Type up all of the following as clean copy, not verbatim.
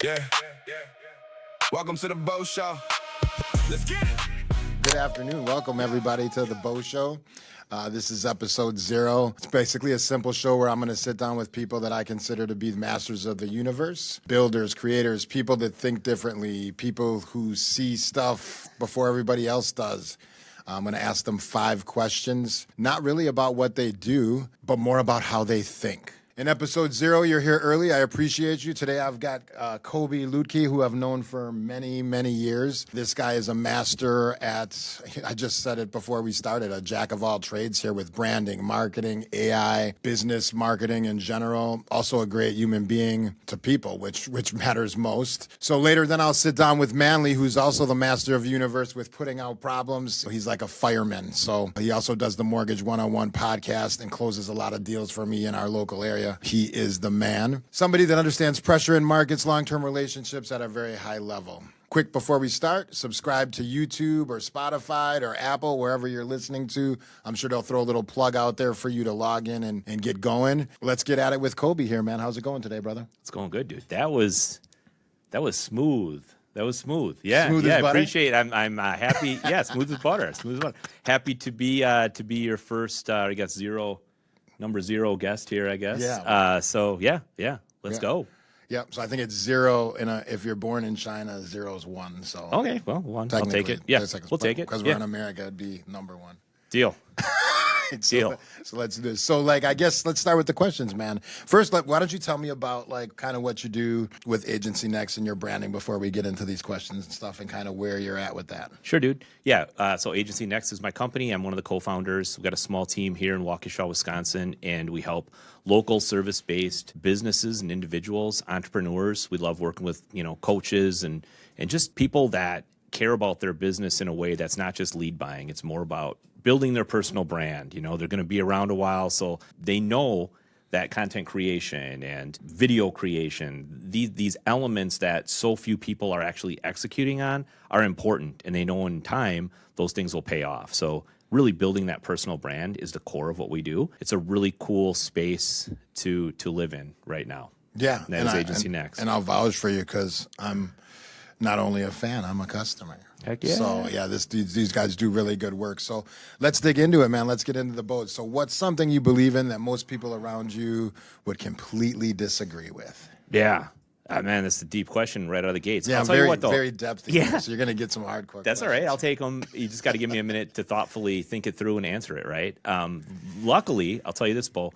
Yeah. Welcome to the Beau Show. Let's get it. Good afternoon. Welcome, everybody, to the Beau Show. This is episode 0. It's basically a simple show where I'm going to sit down with people that I consider to be the masters of the universe, builders, creators, people that think differently, people who see stuff before everybody else does. I'm going to ask them 5 questions, not really about what they do, but more about how they think. In episode 0, you're here early. I appreciate you. Today I've got Koby Luedtke, who I've known for many, many years. This guy is a master at, I just said it before we started, a jack of all trades here with branding, marketing, AI, business marketing in general. Also a great human being to people, which matters most. So later then I'll sit down with Manly, who's also the master of the universe with putting out problems. He's like a fireman. So he also does the Mortgage 101 podcast and closes a lot of deals for me in our local area. He is the man. Somebody that understands pressure in markets, long-term relationships at a very high level. Quick before we start, subscribe to YouTube or Spotify or Apple, wherever you're listening to. I'm sure they'll throw a little plug out there for you to log in and get going. Let's get at it with Koby here, man. How's it going today, brother? It's going good, dude. That was smooth. That was smooth. Yeah, Smooth as yeah. butter? Appreciate it. I'm happy. Yeah, smooth as butter. Smooth as butter. Happy to be your first. I guess number 0 guest here. I guess. Yeah. So yeah. Let's go. Yeah, so I think it's 0 if you're born in China, 0 is 1. So Okay. Well, 1. I'll take it. Yeah, we'll take it. Because we're in America, it'd be number 1. Deal. Deal. So let's do this. So, I guess let's start with the questions, man. First, why don't you tell me about, kind of what you do with Agency Next and your branding before we get into these questions and stuff and kind of where you're at with that. Sure, dude. Yeah. So Agency Next is my company. I'm one of the co-founders. We've got a small team here in Waukesha, Wisconsin, and we help local service-based businesses and individuals, entrepreneurs. We love working with, coaches and just people that care about their business in a way that's not just lead buying. It's more about building their personal brand. They're going to be around a while, so they know that content creation and video creation, these elements that so few people are actually executing on are important, and they know in time those things will pay off. So really building that personal brand is the core of what we do. It's a really cool space to live in right now. Yeah. And that is Agency Next. And I'll vouch for you because I'm not only a fan, I'm a customer. Heck yeah. So, yeah, these guys do really good work. So let's dig into it, man. Let's get into the boat. So what's something you believe in that most people around you would completely disagree with? Yeah. Man, that's a deep question right out of the gates. Yeah, I'll tell you what, though. Very depthy. Yeah. So you're going to get some hardcore That's questions. all right. I'll take them. You just got to give me a minute to thoughtfully think it through and answer it, right? Luckily, I'll tell you this, Beau,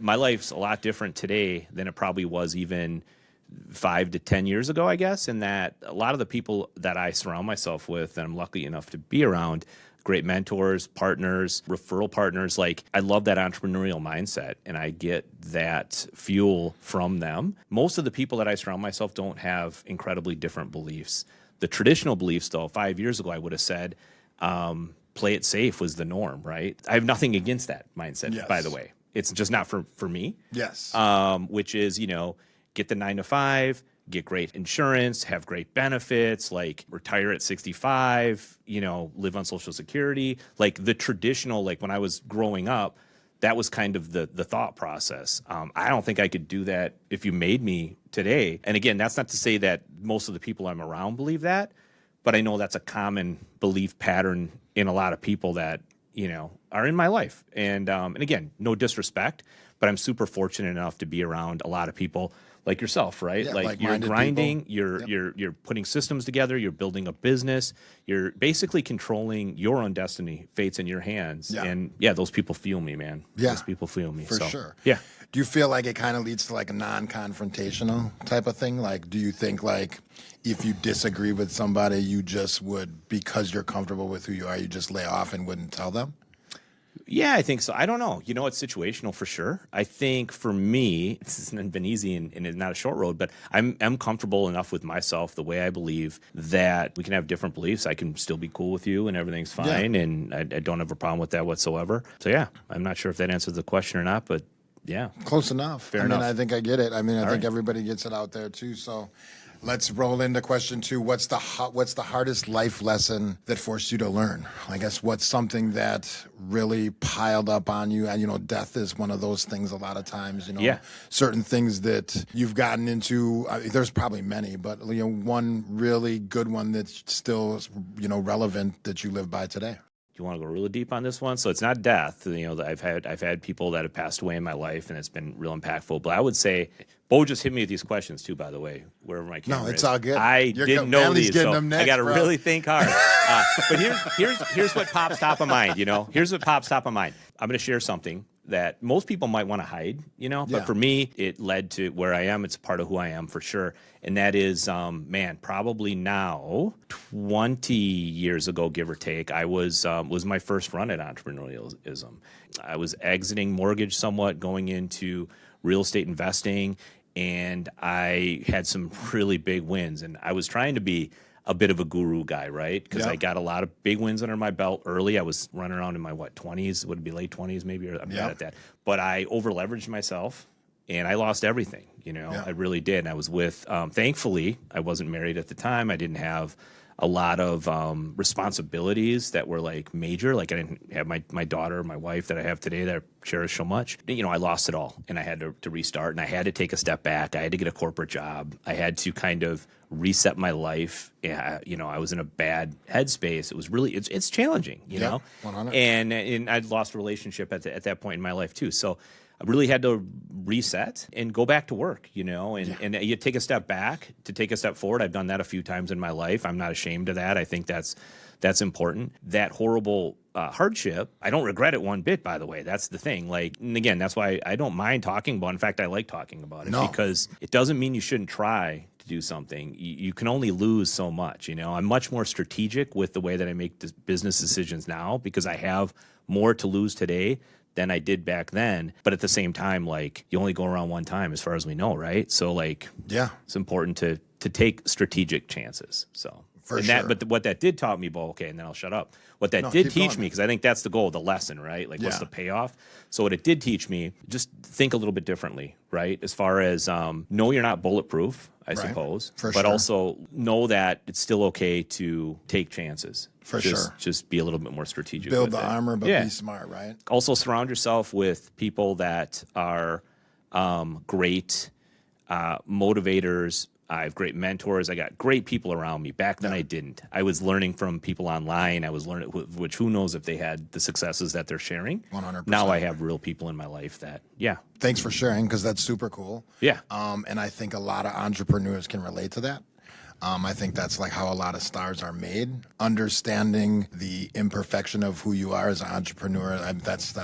my life's a lot different today than it probably was even 5 to 10 years ago, I guess, in that a lot of the people that I surround myself with, that I'm lucky enough to be around, great mentors, partners, referral partners, I love that entrepreneurial mindset, and I get that fuel from them. Most of the people that I surround myself don't have incredibly different beliefs. The traditional beliefs, though, 5 years ago, I would have said, play it safe was the norm, right? I have nothing against that mindset, Yes. by the way. It's just not for me. Yes. Which is, get the 9 to 5, get great insurance, have great benefits, retire at 65, live on Social Security. The traditional, when I was growing up, that was kind of the thought process. I don't think I could do that if you made me today. And again, that's not to say that most of the people I'm around believe that, but I know that's a common belief pattern in a lot of people that, are in my life. And again, no disrespect, but I'm super fortunate enough to be around a lot of people like yourself, right? Yeah, You're grinding, people. you're putting systems together, you're building a business, you're basically controlling your own destiny, fate's in your hands. Yeah. And those people feel me, man. Yeah. Those people feel me. For sure. Yeah. Do you feel like it kind of leads to a non-confrontational type of thing? Do you think if you disagree with somebody, you just would, because you're comfortable with who you are, you just lay off and wouldn't tell them? Yeah, I think so. I don't know. It's situational for sure. I think for me, this hasn't been easy and it's not a short road, but I'm comfortable enough with myself, the way I believe, that we can have different beliefs. I can still be cool with you and everything's fine, and I don't have a problem with that whatsoever. So yeah, I'm not sure if that answers the question or not, but yeah. Close enough. Fair enough. I think I get it. I think right. everybody gets it out there too. So Let's roll into question 2. What's the hardest life lesson that forced you to learn? I guess what's something that really piled up on you? And, death is one of those things a lot of times, certain things that you've gotten into. There's probably many, but, one really good one that's still, relevant that you live by today. You want to go really deep on this one? So it's not death. I've had people that have passed away in my life, and it's been real impactful. But I would say, Beau just hit me with these questions too. By the way, wherever my camera is. No, it's all good. I didn't know these, so them next, I got to bro. really think hard. But here's what pops top of mind. Here's what pops top of mind. I'm going to share something that most people might want to hide, but for me, it led to where I am. It's part of who I am for sure. And that is, probably now 20 years ago, give or take, I was my first run at entrepreneurialism. I was exiting mortgage somewhat, going into real estate investing, and I had some really big wins. And I was trying to be a bit of a guru guy, right? Because I got a lot of big wins under my belt early. I was running around in my 20s, would it be late 20s maybe, or I'm bad at that. But I over leveraged myself and I lost everything, I really did. And I was with, thankfully, I wasn't married at the time. I didn't have a lot of responsibilities that were like major. Like I didn't have my daughter, my wife that I have today that I cherish so much. I lost it all and I had to restart, and I had to take a step back. I had to get a corporate job. I had to kind of reset my life. I was in a bad headspace. It was really, it's challenging, know? 100. And I'd lost a relationship at that point in my life too. So I really had to reset and go back to work, and you take a step back to take a step forward. I've done that a few times in my life. I'm not ashamed of that. I think that's important. That horrible hardship, I don't regret it one bit, by the way. That's the thing. And again, that's why I don't mind talking about it. In fact, I like talking about it because it doesn't mean you shouldn't try to do something. You can only lose so much, I'm much more strategic with the way that I make business decisions now because I have more to lose today than I did back then. But at the same time, you only go around one time as far as we know, right? So it's important to take strategic chances. So for sure. But what that did taught me, Beau, okay, and then I'll shut up. What that did teach me, because I think that's the goal, the lesson, right? What's the payoff? So what it did teach me, just think a little bit differently, right? As far as know you're not bulletproof, I suppose, but also know that it's still okay to take chances. Just be a little bit more strategic. Build the armor, but be smart, right? Also surround yourself with people that are great motivators. I have great mentors. I got great people around me. Back then I didn't. I was learning from people online. I was learning, which who knows if they had the successes that they're sharing. 100%. Now I have real people in my life that, Thanks for sharing, because that's super cool. Yeah. And I think a lot of entrepreneurs can relate to that. I think that's how a lot of stars are made. Understanding the imperfection of who you are as an entrepreneur, that's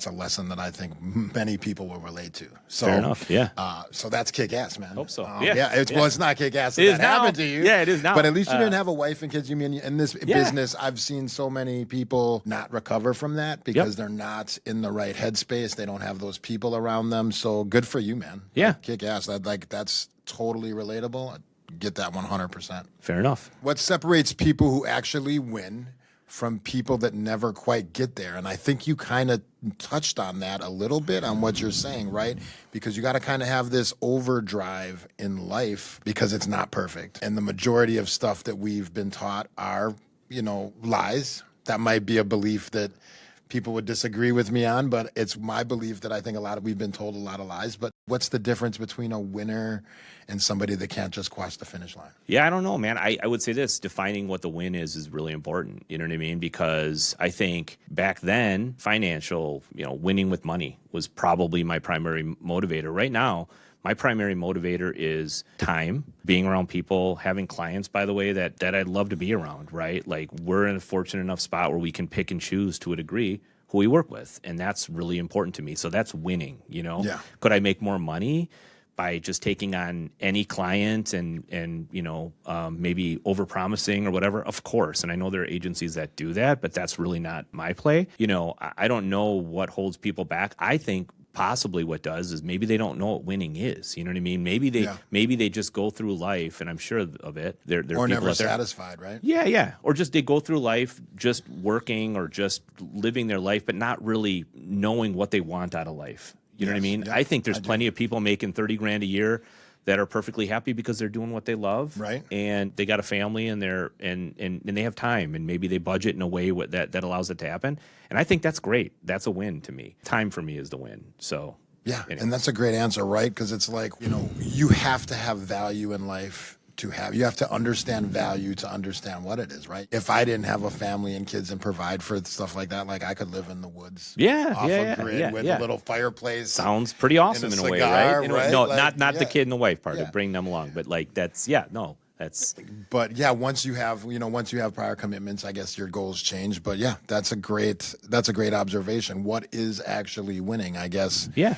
a lesson that I think many people will relate to. So, fair enough, yeah. So that's kick-ass, man. Hope so. Well, it's not kick-ass that happened to you. Yeah, it is now. But at least you didn't have a wife and kids. You mean in this business, I've seen so many people not recover from that because they're not in the right headspace. They don't have those people around them. So good for you, man. Yeah. Kick-ass. That's totally relatable. Get that 100%. Fair enough. What separates people who actually win from people that never quite get there? And I think you kind of touched on that a little bit on what you're saying, right? Because you got to kind of have this overdrive in life because it's not perfect. And the majority of stuff that we've been taught are, lies. That might be a belief that people would disagree with me on, but it's my belief that I think we've been told a lot of lies. But what's the difference between a winner and somebody that can't just cross the finish line? Yeah, I don't know, man. I would say this, defining what the win is really important. You know what I mean? Because I think back then, financial, winning with money was probably my primary motivator. Right now, my primary motivator is time, being around people, having clients, by the way, that I'd love to be around, right? We're in a fortunate enough spot where we can pick and choose to a degree who we work with. And that's really important to me. So that's winning, Yeah. Could I make more money by just taking on any client and maybe overpromising or whatever? Of course. And I know there are agencies that do that, but that's really not my play. I don't know what holds people back. I think possibly what does is maybe they don't know what winning is. You know what I mean? Maybe they just go through life, and I'm sure of it. They're or never satisfied, right? Yeah. Or just they go through life just working or just living their life, but not really knowing what they want out of life. You know what I mean? Yeah, I think there's plenty of people making 30 grand a year that are perfectly happy because they're doing what they love, right? And they got a family, and and they have time, and maybe they budget in a way that allows it to happen. And I think that's great. That's a win to me. Time for me is the win. So yeah, anyway. And that's a great answer, right? Because it's like, you have to have value in life. You have to understand value to understand what it is, right? If I didn't have a family and kids and provide for stuff like that, like I could live in the woods, off a grid with a little fireplace. Sounds pretty awesome in a way, right? No, like, not the kid and the wife part of bring them along, but like that's. But yeah, once you have prior commitments, I guess your goals change. But yeah, that's a great observation. What is actually winning? I guess. Yeah.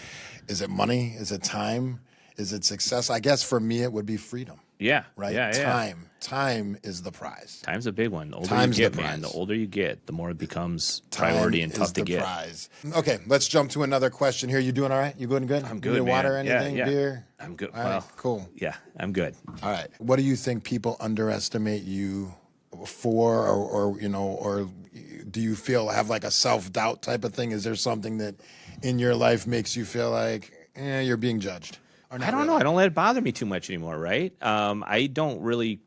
Is it money? Is it time? Is it success? I guess for me, it would be freedom. Yeah. Right. Yeah. Time is the prize. Time's a big one. The older you get, man, the older you get, the more it becomes priority and tough to get. Prize. Okay, let's jump to another question here. You doing all right? You good? I'm good, man. Water, anything, beer? I'm good. All right, cool. Yeah, I'm good. All right. What do you think people underestimate you for, or do you have like a self-doubt type of thing? Is there something that in your life makes you feel like you're being judged? I don't know. I don't let it bother me too much anymore, right? I don't really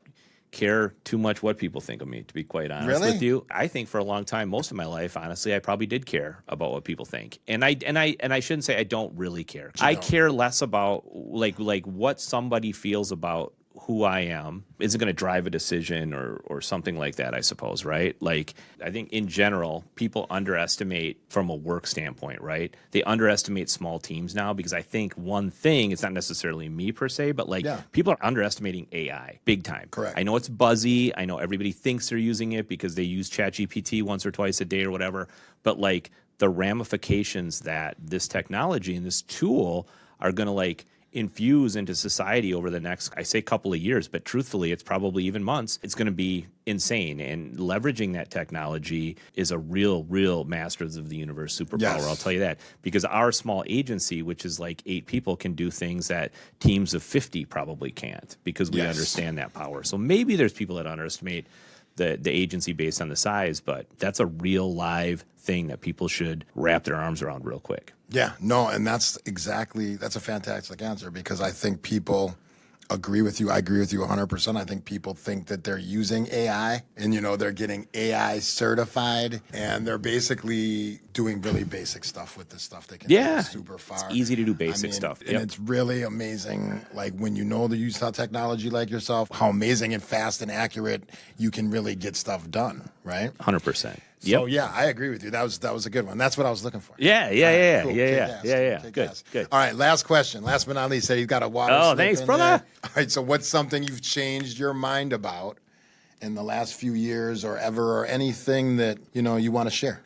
care too much what people think of me, to be quite honest with you. I think for a long time, most of my life, honestly, I probably did care about what people think. And I shouldn't say I don't really care. I care less about like what somebody feels about who I am isn't going to drive a decision or something like that, I suppose, right? Like, I think in general, people underestimate from a work standpoint, right? They underestimate small teams now because I think one thing, it's not necessarily me per se, but people are underestimating AI big time. Correct. I know it's buzzy. I know everybody thinks they're using it because they use ChatGPT once or twice a day or whatever. But like the ramifications that this technology and this tool are going to infuse into society over the next, I say couple of years, but truthfully, it's probably even months. It's going to be insane. And leveraging that technology is a real Masters of the Universe superpower. Yes. I'll tell you that. Because our small agency, which is like 8 people, can do things that teams of 50 probably can't because we understand that power. So maybe there's people that underestimate the agency based on the size, but that's a real live thing that people should wrap their arms around real quick. Yeah, no, and that's a fantastic answer because I think people agree with you. I agree with you 100%. I think people think that they're using AI and, they're getting AI certified and they're basically doing really basic stuff with this stuff. They can go super far. It's easy to do basic stuff. And it's really amazing, like when you know the use of technology like yourself, how amazing and fast and accurate you can really get stuff done, right? 100%. So yeah, I agree with you. That was a good one. That's what I was looking for. Yeah. Cool. Good. All right, last question. Last but not least, said he's got a water. Oh, thanks, brother. There. All right, so what's something you've changed your mind about in the last few years or ever, or anything that you want to share?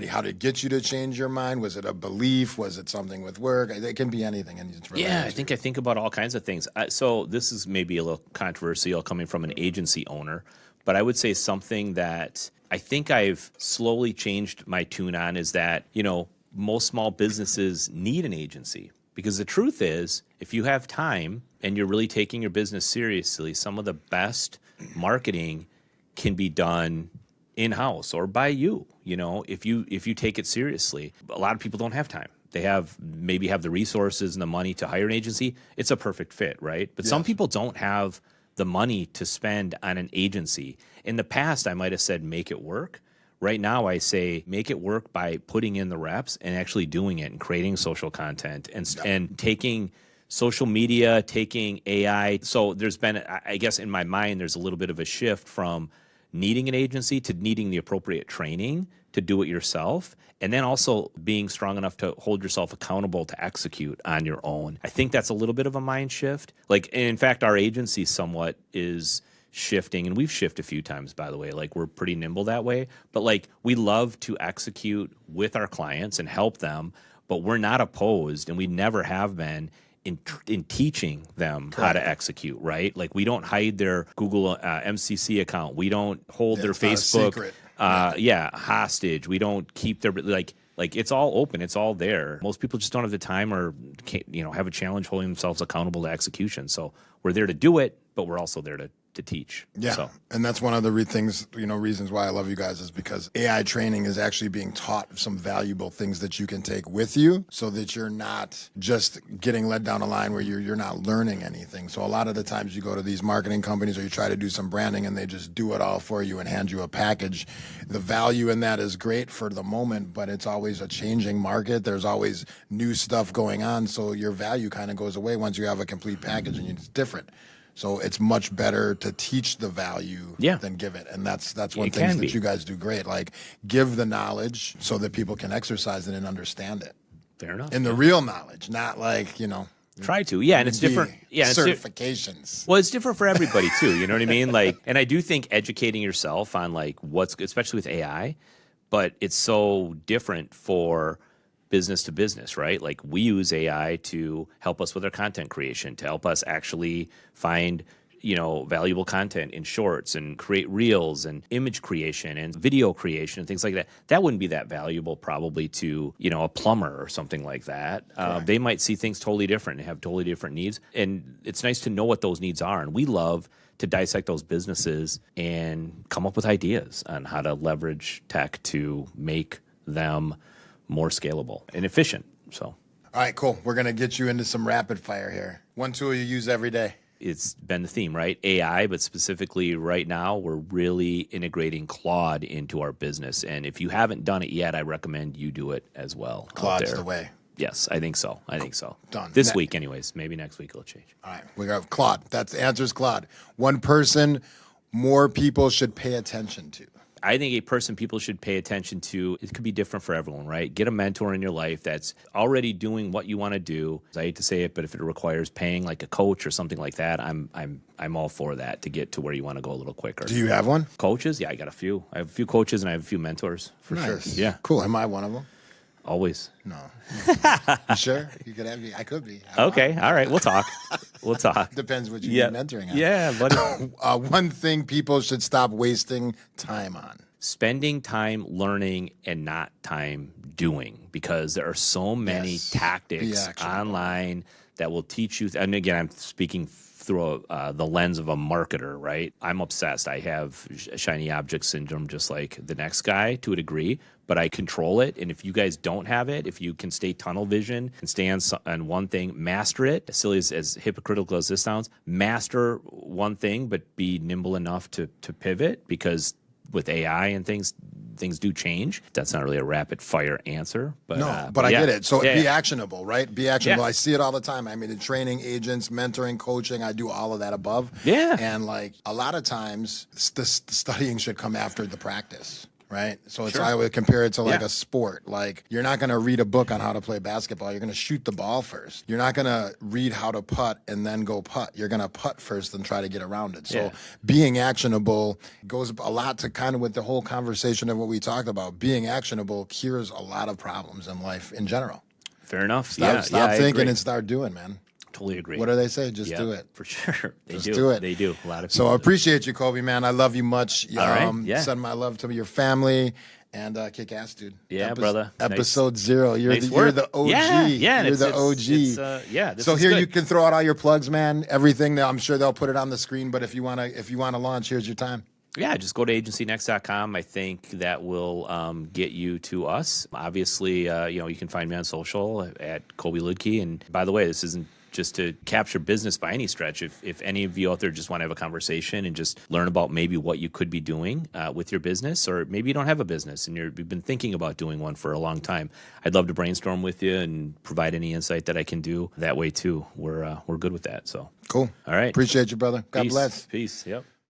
How did it get you to change your mind? Was it a belief? Was it something with work? It can be anything. And it's really I think about all kinds of things. So this is maybe a little controversial coming from an agency owner, but I would say something that I think I've slowly changed my tune on is that, most small businesses need an agency because the truth is, if you have time and you're really taking your business seriously, some of the best marketing can be done in-house or by you, if you take it seriously. A lot of people don't have time. They maybe have the resources and the money to hire an agency. It's a perfect fit, right? But some people don't have the money to spend on an agency. In the past, I might have said, make it work. Right now, I say, make it work by putting in the reps and actually doing it and creating social content and taking social media, taking AI. So there's been, I guess in my mind, there's a little bit of a shift from needing an agency to needing the appropriate training to do it yourself. And then also being strong enough to hold yourself accountable to execute on your own. I think that's a little bit of a mind shift. And in fact, our agency somewhat is shifting, and we've shifted a few times, by the way. We're pretty nimble that way. But we love to execute with our clients and help them, but we're not opposed, and we never have been, in teaching them how to execute, right? We don't hide their Google MCC account. We don't hold their Facebook hostage. We don't keep their it's all open. It's all there. Most people just don't have the time or have a challenge holding themselves accountable to execution. So we're there to do it, but we're also there to to teach. Yeah, So. and that's one of the reasons why I love you guys is because AI training is actually being taught some valuable things that you can take with you so that you're not just getting led down a line where you're not learning anything. So a lot of the times you go to these marketing companies or you try to do some branding and they just do it all for you and hand you a package. The value in that is great for the moment, but it's always a changing market. There's always new stuff going on, so your value kind of goes away once you have a complete package and it's different. So it's much better to teach the value than give it. And that's one thing that you guys do great. Like, give the knowledge so that people can exercise it and understand it. Fair enough. And the real knowledge, not like, try to. Yeah, and it's different. Yeah, certifications. Well, it's different for everybody too. You know what I mean? Like, and I do think educating yourself on like especially with AI, but it's so different for business to business, right? Like, we use AI to help us with our content creation, to help us actually find, valuable content in shorts and create reels and image creation and video creation and things like that. That wouldn't be that valuable probably to, a plumber or something like that. They might see things totally different and have totally different needs. And it's nice to know what those needs are. And we love to dissect those businesses and come up with ideas on how to leverage tech to make them more scalable and efficient. So, all right, cool. We're going to get you into some rapid fire here. One tool you use every day. It's been the theme, right? AI, but specifically right now, we're really integrating Claude into our business. And if you haven't done it yet, I recommend you do it as well. Claude's the way. Yes, I think so. Done. This week anyways. Maybe next week it'll change. All right, we got Claude. That's the answer is Claude. One person more people should pay attention to. I think a person people should pay attention to, it could be different for everyone, right? Get a mentor in your life that's already doing what you want to do. I hate to say it, but if it requires paying like a coach or something like that, I'm all for that to get to where you want to go a little quicker. Do you have one? Coaches? Yeah, I got a few. I have a few coaches and I have a few mentors for sure. Yeah. Cool. Am I one of them? Always. No. You sure? You could have me. I could be. Okay. All right. We'll talk. Depends what you're mentoring on. Yeah, buddy. One thing people should stop wasting time on. Spending time learning and not time doing, because there are so many tactics online that will teach you. And again, I'm speaking through the lens of a marketer, right? I'm obsessed. I have shiny object syndrome just like the next guy to a degree, but I control it. And if you guys don't have it, if you can stay tunnel vision and stay on one thing, master it. As silly as hypocritical as this sounds, master one thing, but be nimble enough to pivot, because with AI and things do change. That's not really a rapid fire answer, but but I get it. So be actionable, right? Be actionable. Yeah. I see it all the time. I mean, in training, agents, mentoring, coaching, I do all of that above. Yeah. And like a lot of times, the studying should come after the practice. Right? So I would compare it to like a sport. Like, you're not going to read a book on how to play basketball. You're going to shoot the ball first. You're not going to read how to putt and then go putt. You're going to putt first and try to get around it. So being actionable goes a lot to kind of with the whole conversation of what we talked about. Being actionable cures a lot of problems in life in general. Fair enough. Stop thinking and start doing, man. Totally agree. What do they say? Just do it. For sure. Just do it. They do. A lot of people. So I appreciate you, Koby, man. I love you much. All right. Send my love to your family and kick ass, dude. Yeah, brother. Episode 0. You're the OG. Yeah. You're the OG. So here you can throw out all your plugs, man. Everything. I'm sure they'll put it on the screen. But if you wanna launch, here's your time. Yeah, just go to agencynext.com. I think that will get you to us. Obviously, you can find me on social at Koby Luedtke. And by the way, this isn't just to capture business by any stretch. If any of you out there just want to have a conversation and just learn about maybe what you could be doing with your business, or maybe you don't have a business and you've been thinking about doing one for a long time, I'd love to brainstorm with you and provide any insight that I can do that way too. We're good with that. So cool. All right. Appreciate you, brother. God bless. Peace. Yep.